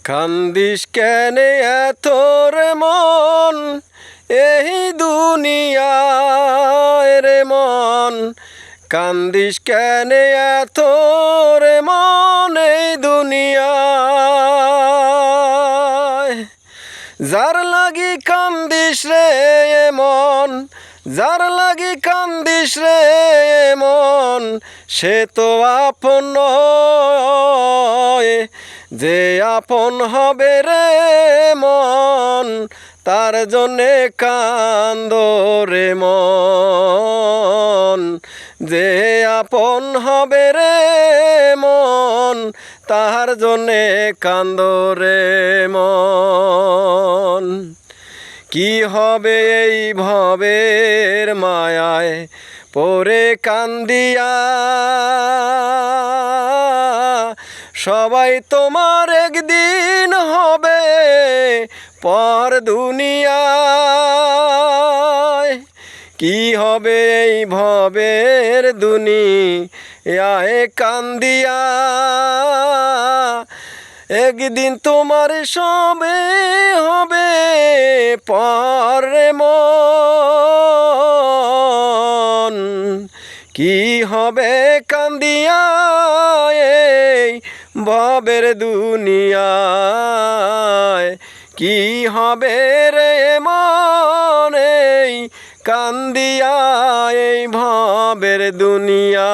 কান্দিস কেন এত রে মন এই দুনিয়ায় রে মন, কান্দিস কেন এত রে মন এই দুনিয়ায়। যার লাগি কান্দিস রে মন, যার লাগি কান্দিস রে মন, সে তো আপন নয়। যে আপন হবে রে মন, তার জন্যে কান্দ রে মন। যে আপন হবে রে মন, তার জন্যে কান্দ রে মন। কি হবে এই ভবের মায়ায় পরে কান্দিয়া, সবাই তোমার একদিন হবে পর দুনিয়ায়। কি হবে এই ভবের দুনিয়ায় কান্দিয়া, একদিন তোমার সবে হবে পর রে মন। কি হবে কান্দিয়া এই ভবের দুনিয়ায়, কি হবে রে মন এই কান্দিয়া এই ভবের দুনিয়ায়।